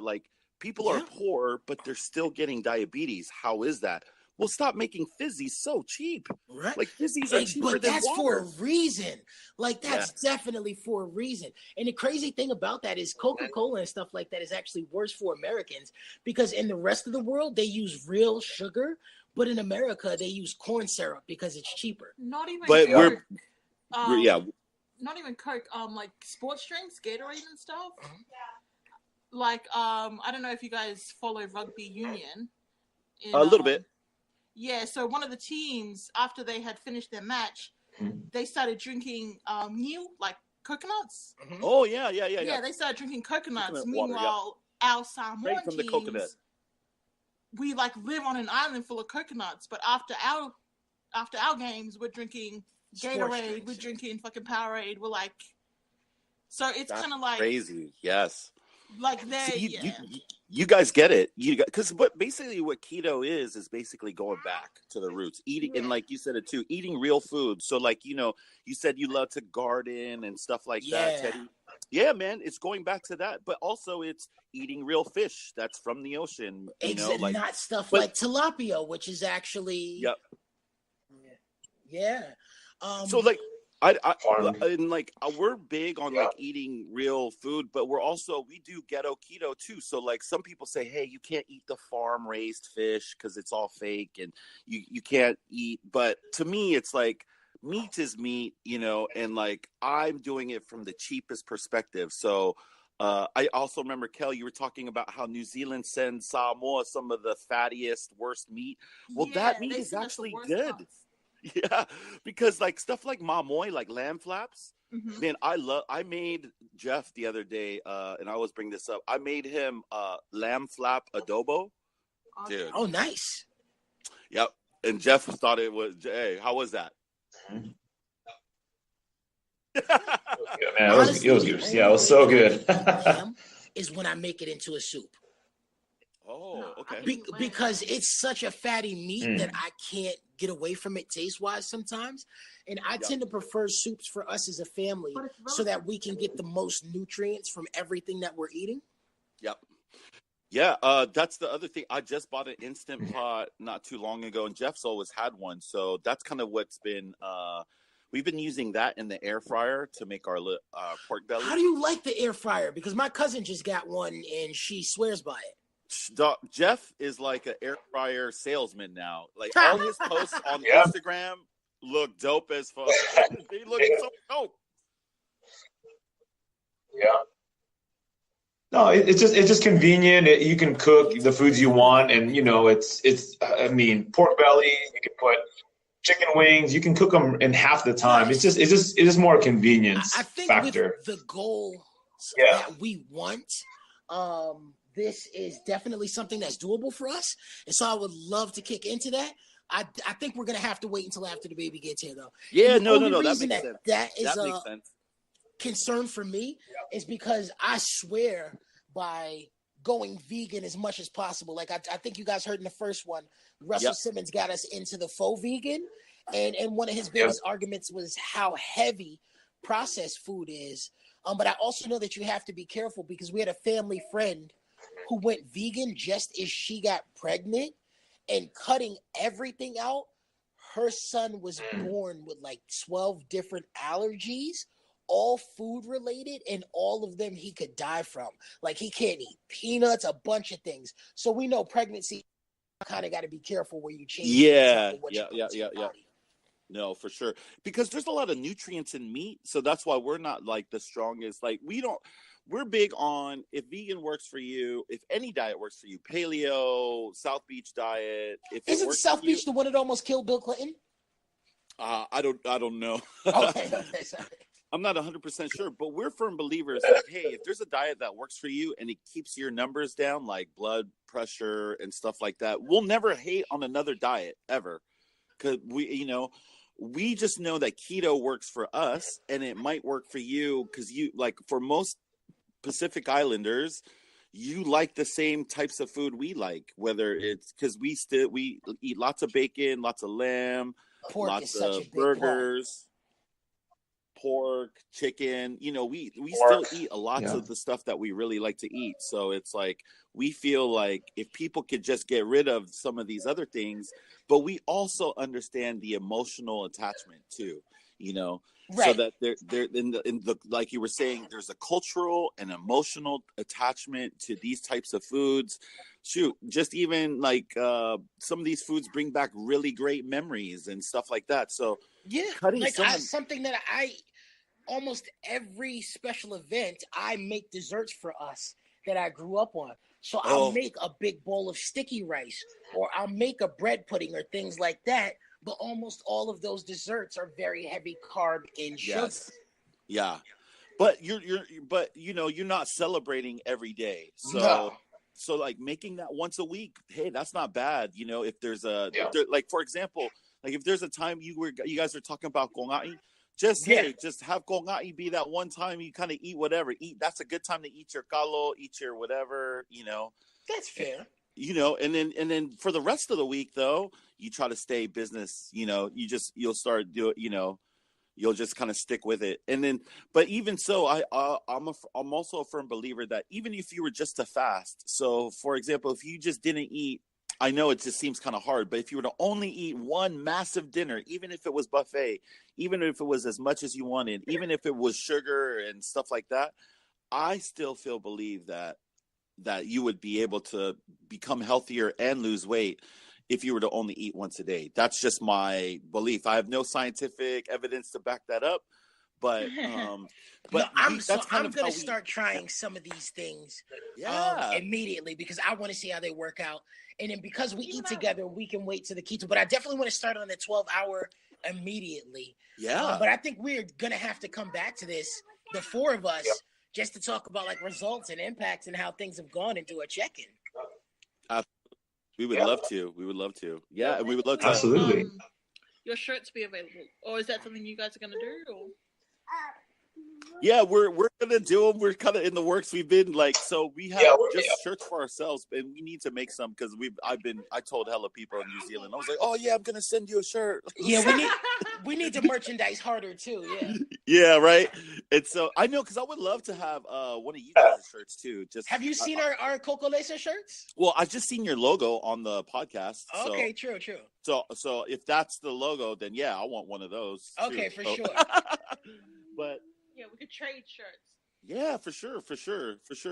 people are poor, but they're still getting diabetes. How is that? Well, stop making fizzies so cheap. Right. Fizzies are cheaper but than that's water. For a reason. That's definitely for a reason. And the crazy thing about that is Coca-Cola and stuff like that is actually worse for Americans, because in the rest of the world, they use real sugar. But in America, they use corn syrup because it's cheaper. Not even Coke. Not even Coke. Sports drinks, Gatorade and stuff. I don't know if you guys follow rugby union. A little bit. Yeah, so one of the teams, after they had finished their match, they started drinking Nil, coconuts. Mm-hmm. Oh, yeah. Yeah, they started drinking coconuts. Meanwhile, our Samoan from teams, the coconut. We live on an island full of coconuts, but after our games, we're drinking Gatorade, we're drinking fucking Powerade. We're so it's kind of crazy. Yes. They, you guys get it. Because basically what keto is basically going back to the roots, eating, and like you said it too, eating real food. So you said you love to garden and stuff like that, Teddy. Yeah, man, it's going back to that, but also it's eating real fish that's from the ocean. Not stuff like tilapia, which is actually. Yep. Yeah. So we're big on eating real food, but we do ghetto keto too. So some people say, hey, you can't eat the farm raised fish because it's all fake and you can't eat. But to me, it's meat is meat, and I'm doing it from the cheapest perspective. So I also remember, Kel, you were talking about how New Zealand sends Samoa some of the fattiest, worst meat. Well, that meat is actually good. Yeah, because like stuff like mamoy, like lamb flaps, Mm-hmm. man, I made Jeff the other day, and I always bring this up. I made him lamb flap adobo, dude. Oh, nice. Yep. And Jeff thought it was, hey, how was that? Yeah, man, Honestly, it was the good. only Yeah, it was way so that I good. can eat lamb is when I make it into a soup. Oh, okay. Because it's such a fatty meat that Mm. I can't get away from it taste wise sometimes. And I tend to prefer soups for us as a family so that we can get the most nutrients from everything that we're eating. Yep. Yeah, that's the other thing. I just bought an Instant Pot not too long ago, and Jeff's always had one. So that's kind of what's been, we've been using that in the air fryer to make our pork belly. How do you like the air fryer? Because my cousin just got one and she swears by it. Jeff is like an air fryer salesman now. Like all his posts on Instagram look dope as fuck. They look so dope. Yeah. No, it's just convenient. You can cook the foods you want, and it's. I mean, pork belly. You can put chicken wings. You can cook them in half the time. It's just more convenience I think factor. with the goal that we want, this is definitely something that's doable for us, and so I would love to kick into that. I think we're gonna have to wait until after the baby gets here, though. Yeah, and no, that makes sense. That is makes sense. Concern for me is because I swear by going vegan as much as possible. Like I think you guys heard in the first one, Russell Simmons got us into the faux vegan, and one of his biggest arguments was how heavy processed food is. But I also know that you have to be careful because we had a family friend who went vegan just as she got pregnant, and cutting everything out, her son was born with like 12 different allergies, all food related, and all of them he could die from. Like he can't eat peanuts, a bunch of things. So we know pregnancy kind of got to be careful where you change. Yeah. No, for sure. Because there's a lot of nutrients in meat, so that's why we're not like the strongest. Like we're big on if vegan works for you, if any diet works for you, paleo, South Beach diet. Isn't South Beach the one that almost killed Bill Clinton? I don't know. Okay, sorry. I'm not 100% sure, but we're firm believers that, hey, if there's a diet that works for you and it keeps your numbers down, like blood pressure and stuff like that, we'll never hate on another diet ever. Because we just know that keto works for us and it might work for you because for most Pacific Islanders, you like the same types of food we like, whether it's because we eat lots of bacon, lots of lamb, Pork lots is such of a big burgers. Pork, chicken, we still eat a lot of the stuff that we really like to eat. So it's like we feel like if people could just get rid of some of these other things, but we also understand the emotional attachment too, right. So that there in the like you were saying, there's a cultural and emotional attachment to these types of foods. Shoot, just even like some of these foods bring back really great memories and stuff like that. So something that I almost every special event I make desserts for us that I grew up on. So I'll make a big bowl of sticky rice, or I'll make a bread pudding or things like that. But almost all of those desserts are very heavy carb and sugar. Yes. Yeah, but you're not celebrating every day. So like making that once a week, hey, that's not bad. If there's like for example, like if there's a time you guys are talking about kongai, just have kongai be that one time you kind of eat whatever. That's a good time to eat your kalo, eat your whatever. That's fair. And then for the rest of the week though, you try to stay business. You'll start doing. You'll just kind of stick with it. And then, but even so, I'm also a firm believer that even if you were just to fast, so for example, if you just didn't eat, I know it just seems kind of hard, but if you were to only eat one massive dinner, even if it was buffet, even if it was as much as you wanted, even if it was sugar and stuff like that, I still believe that you would be able to become healthier and lose weight if you were to only eat once a day. That's just my belief. I have no scientific evidence to back that up, but I'm going to start trying some of these things immediately because I want to see how they work out. And then because we eat together, we can wait to the keto. But I definitely want to start on the 12-hour immediately. Yeah. But I think we're gonna have to come back to this, the four of us, just to talk about like results and impacts and how things have gone and do a check-in. We would love to. We would love to. Yeah, and we would love to. Absolutely. Your shirts be available, or is that something you guys are gonna do? Or? Yeah, we're gonna do them. We're kind of in the works. We've been like, so we have shirts for ourselves, and we need to make some because I told hella people in New Zealand. I was like, oh yeah, I'm gonna send you a shirt. Yeah, we need to merchandise harder too. Yeah. Yeah, right. And so I know because I would love to have one of you guys' shirts too. Just have you seen our Coco Lesa shirts? Well, I've just seen your logo on the podcast. Okay, true. So if that's the logo, then yeah, I want one of those. Okay, too. for sure. But yeah, we could trade shirts. Yeah, for sure.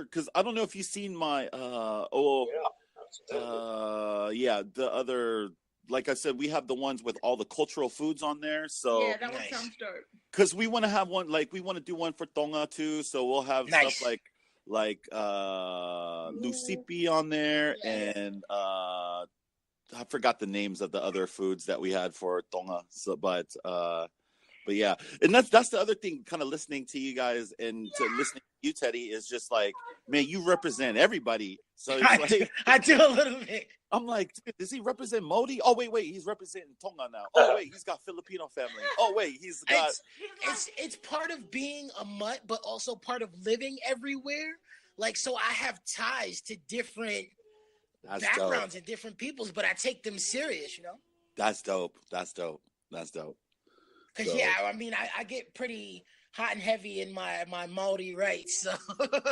Because I don't know if you've seen my the other, like I said, we have the ones with all the cultural foods on there. So yeah, that one sounds dope. Because we want to have one, like we want to do one for Tonga too. So we'll have stuff like lucipi on there, and I forgot the names of the other foods that we had for Tonga. So, but yeah, and that's the other thing. Kind of listening to you guys and to listening to you, Teddy, is just like, man, you represent everybody. So it's I do a little bit. I'm like, does he represent Modi? Oh wait, he's representing Tonga now. Oh wait, he's got Filipino family. Oh wait, he's got. It's part of being a mutt, but also part of living everywhere. Like, so I have ties to different backgrounds and different peoples, but I take them serious, you know. That's dope. Because I mean, I get pretty hot and heavy in my Maori rights. So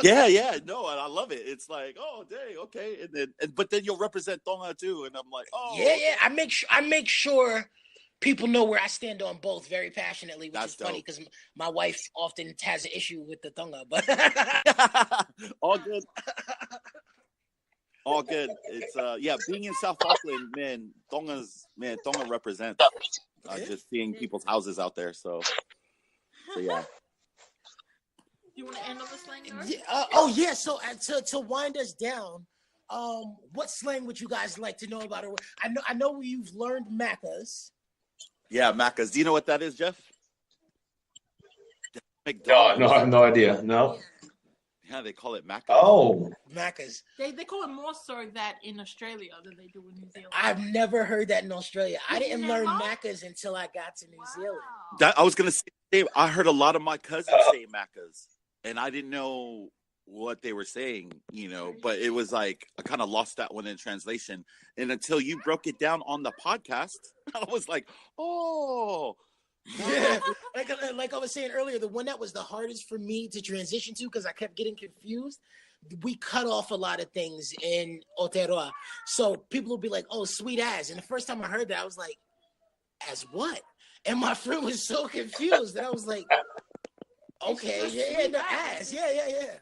yeah, no, and I love it. It's like, oh, dang, okay, but then you'll represent Tonga too, and I'm like, oh, yeah, okay. I make sure people know where I stand on both very passionately, which is funny because my wife often has an issue with the Tonga, but all good. All good. It's being in South Auckland, man. Tonga represents. Just seeing people's houses out there, so yeah. You want to end on the slang? Yeah. So to wind us down, what slang would you guys like to know about? I know you've learned macas. Yeah, macas. Do you know what that is, Jeff? No, I have no idea. No. Yeah, they call it macas. Oh, macas. They call it more so that in Australia than they do in New Zealand. I've never heard that in Australia. I didn't learn macas until I got to New Zealand. I was gonna say, I heard a lot of my cousins say macas, and I didn't know what they were saying, you know. But it was like I kind of lost that one in translation, and until you broke it down on the podcast, I was like, oh. Yeah, like I was saying earlier, the one that was the hardest for me to transition to because I kept getting confused. We cut off a lot of things in Aotearoa, so people will be like, "Oh, sweet ass," and the first time I heard that, I was like, "As what?" And my friend was so confused that I was like, "Okay, no ass, yeah."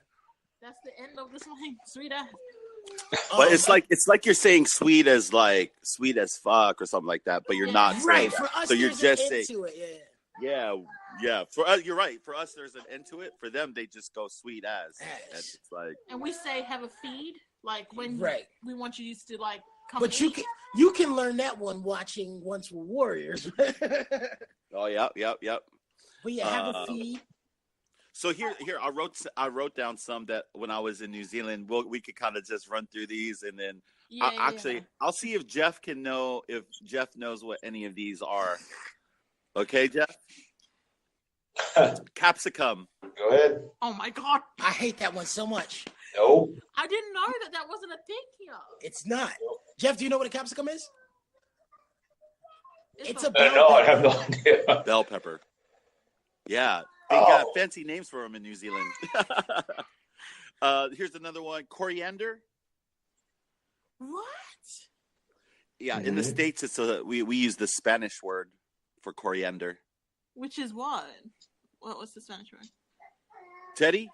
That's the end of this line, sweet ass. But it's like you're saying sweet as fuck or something like that, but you're not right. For us, so you're just saying it, yeah. For us, you're right. For us, there's an end to it. For them, they just go sweet as. And it's like, and we say have a feed, like when we want you to like come. But you can learn that one watching Once We're Warriors. Oh yep. But yeah, have a feed. So here I wrote down some that when I was in New Zealand. We could kind of just run through these, and then I'll see if Jeff knows what any of these are. Okay, Jeff. Capsicum. Go ahead. Oh my god, I hate that one so much. No. I didn't know that wasn't a thing here. It's not. Jeff, do you know what a capsicum is? It's a bell pepper. I have no idea. Bell pepper. Yeah. They got fancy names for them in New Zealand. Here's another one. Coriander. What? Yeah, in the States, we use the Spanish word for coriander. Which is what? What was the Spanish word? Teddy?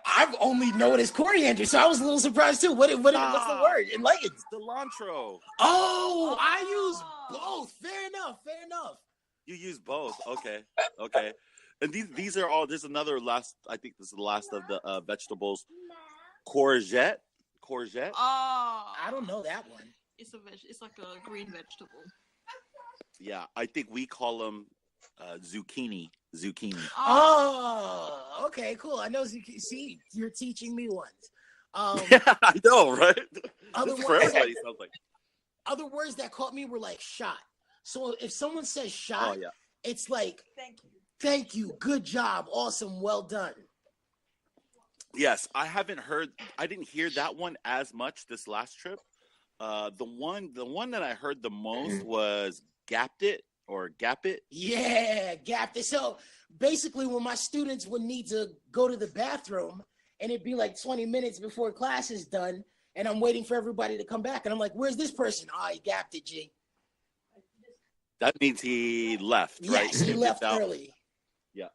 I've only known it as coriander, so I was a little surprised too. What's the word? Enlighten. Cilantro. Oh, I use both. Fair enough. You use both. Okay. And these are all. There's another last. I think this is the last of the vegetables. Courgette. Oh, I don't know that one. It's like a green vegetable. Yeah, I think we call them zucchini. Zucchini. Oh, okay, cool. I know. See, you're teaching me ones. Yeah, I know, right? Other This for words, everybody sounds like. other words that caught me were like shot. So if someone says shot, it's like thank you, good job, awesome, well done. Yes, I didn't hear that one as much this last trip. The one that I heard the most was gapped it or gap it. Yeah, gapped it. So basically, when my students would need to go to the bathroom, and it'd be like 20 minutes before class is done, and I'm waiting for everybody to come back, and I'm like, "Where's this person?" Oh, he gapped it, G. That means he left, right? Yes, he left early. Yeah.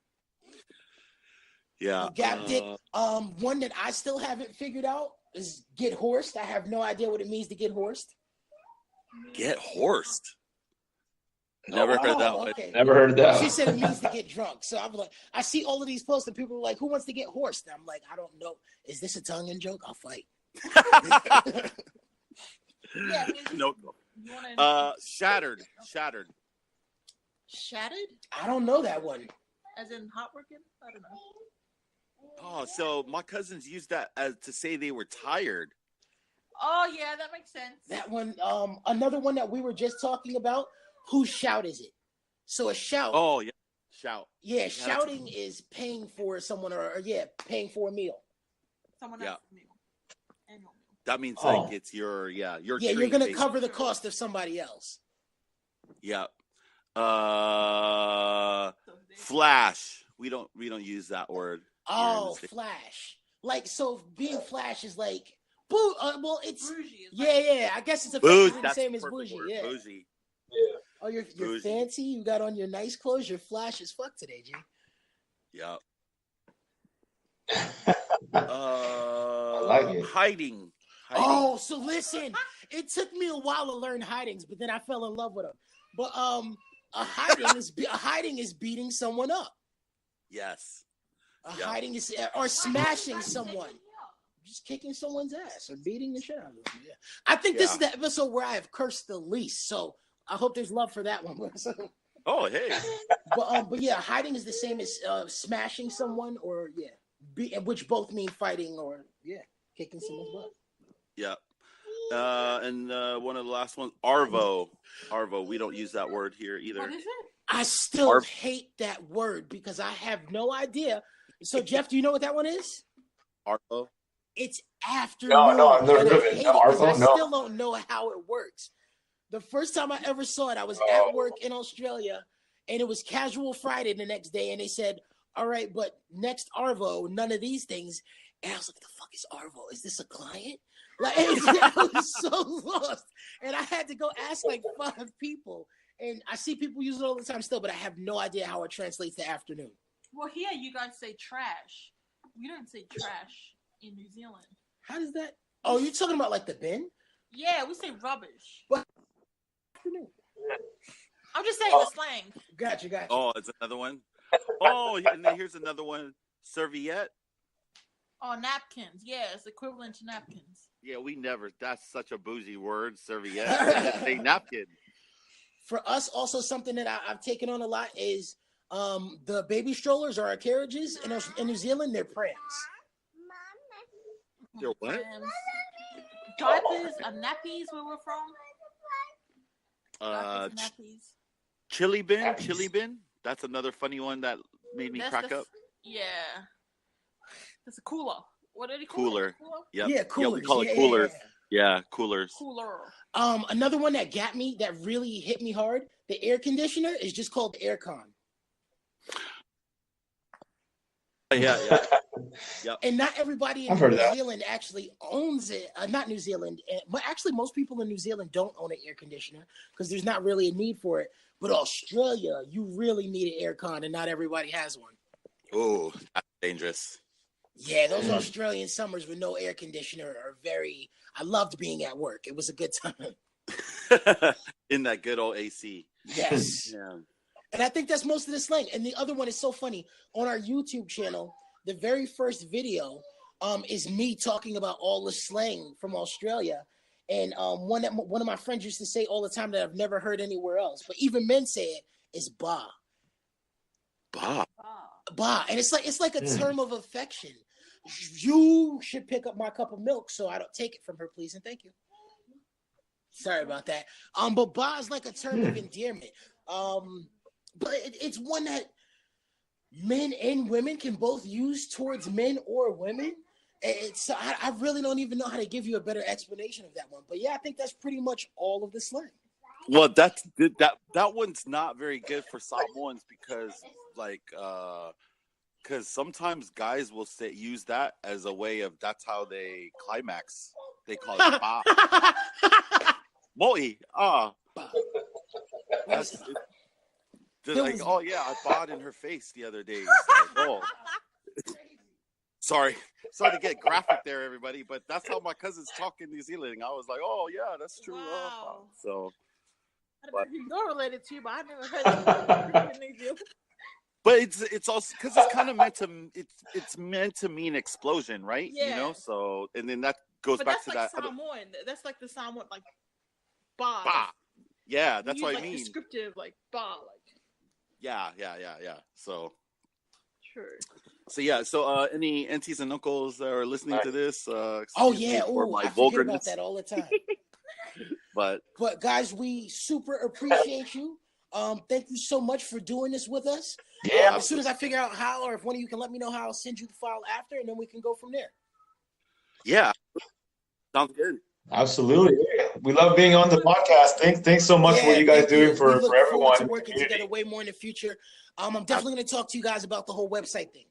Yeah. He gapped it. One that I still haven't figured out is get horsed. I have no idea what it means to get horsed. Get horsed. Never heard that one. Okay. Never heard that. She said it means to get drunk. So I'm like, I see all of these posts and people are like, who wants to get horsed? And I'm like, I don't know. Is this a tongue-in joke? I'll fight. Yeah, No. Shattered. Shattered? I don't know that one. As in heartbroken? I don't know. Oh, so my cousins used that as to say they were tired. Oh yeah, that makes sense. That one, another one that we were just talking about. Whose shout is it? So a shout. Oh yeah, shout. Yeah, shouting is paying for someone or paying for a meal. Someone else's meal. Annual meal. That means like it's your Yeah, treat, you're gonna basically. cover the cost of somebody else. Yeah. Flash. We don't use that word. Oh, flash. Like so, being flash is like boo. Well, it's bougie. Yeah. I guess it's Bougie. the same as bougie. Word. Yeah. Bougie. Oh, you're fancy. You got on your nice clothes. You're flash as fuck today, G. Yeah. I like it. Hiding. Oh, so listen. It took me a while to learn hidings, but then I fell in love with them. But a hiding is beating someone up. Yes. Hiding is or smashing someone. Just kicking someone's ass or beating the shit out of them. Yeah. I think this is the episode where I have cursed the least. So I hope there's love for that one. Oh, hey. But yeah, hiding is the same as smashing someone or which both mean fighting or kicking someone's butt. Yeah. And one of the last ones, Arvo. Arvo. We don't use that word here either. What is it? I still hate that word because I have no idea. So Jeff, do you know what that one is? Arvo. It's afternoon. No, I've never heard of it. Arvo? I still don't know how it works. The first time I ever saw it, I was at work in Australia, and it was Casual Friday the next day, and they said, all right, but next Arvo, none of these things. And I was like, the fuck is Arvo? Is this a client? Like, I was so lost. And I had to go ask like 5 people. And I see people use it all the time still, but I have no idea how it translates to afternoon. Well, here you guys say trash. We don't say trash in New Zealand. How does that? Oh, you're talking about like the bin? Yeah, we say rubbish. What? Afternoon. I'm just saying the slang. Gotcha. Oh, it's another one. Oh, and then here's another one. Serviette. Oh, napkins. Yeah, it's equivalent to napkins. Yeah, we never. That's such a bougie word, serviette. Say napkin. For us, also something that I've taken on a lot is the baby strollers or our carriages in New Zealand. They're prams. They're what? Diapers are nappies where we're from. Nappies. Chili bin. That's another funny one that made me crack up. Yeah. That's a cooler. What did he call Cooler. it? Cooler? Yep. Yeah, coolers. Yeah, we call it coolers. Yeah, coolers. Cooler. Another one that got me, that really hit me hard, the air conditioner is just called aircon. Yeah. Yep. And not everybody in New Zealand actually owns it. Not New Zealand, but actually most people in New Zealand don't own an air conditioner because there's not really a need for it. But Australia, you really need an aircon, and not everybody has one. Oh, that's dangerous. Yeah, those Australian summers with no air conditioner are I loved being at work. It was a good time. In that good old AC. Yes. Yeah. And I think that's most of the slang. And the other one is so funny. On our YouTube channel, the very first video is me talking about all the slang from Australia. And one of my friends used to say all the time that I've never heard anywhere else, but even men say it, is ba. Bah. Ba. And it's like a term of affection. You should pick up my cup of milk so I don't take it from her, please and thank you. Sorry about that. But ba is like a term of endearment. But it's one that men and women can both use towards men or women. I really don't even know how to give you a better explanation of that one. But yeah, I think that's pretty much all of the slang. Well, that one's not very good for Samoans because because sometimes guys will use that as a way of that's how they climax. They call it ba. Moi. That's like, oh yeah, I bought in her face the other day. Like, oh. Sorry to get graphic there, everybody, but that's how my cousins talk in New Zealand. I was like, oh yeah, that's true. Wow. So, I don't know if you're related to, but I never heard that in New Zealand. But it's also because it's kind of meant to mean explosion, right? Yeah. You know, so and then that goes But back that's to like that. Samoan. That's like the Samoan, like ba. Bah. Yeah, that's what I mean. Descriptive, like ba, like. Yeah. So. Sure. So yeah. So any aunties and uncles that are listening to this? Oh yeah. Oh, I forget about that all the time. But guys, we super appreciate you. Thank you so much for doing this with us. Yeah. As soon as I figure out how, or if one of you can let me know how, I'll send you the file after, and then we can go from there. Yeah. Sounds good. Absolutely. We love being on the podcast. Thanks so much for what you guys doing for everyone. To working together way more in the future. I'm definitely going to talk to you guys about the whole website thing.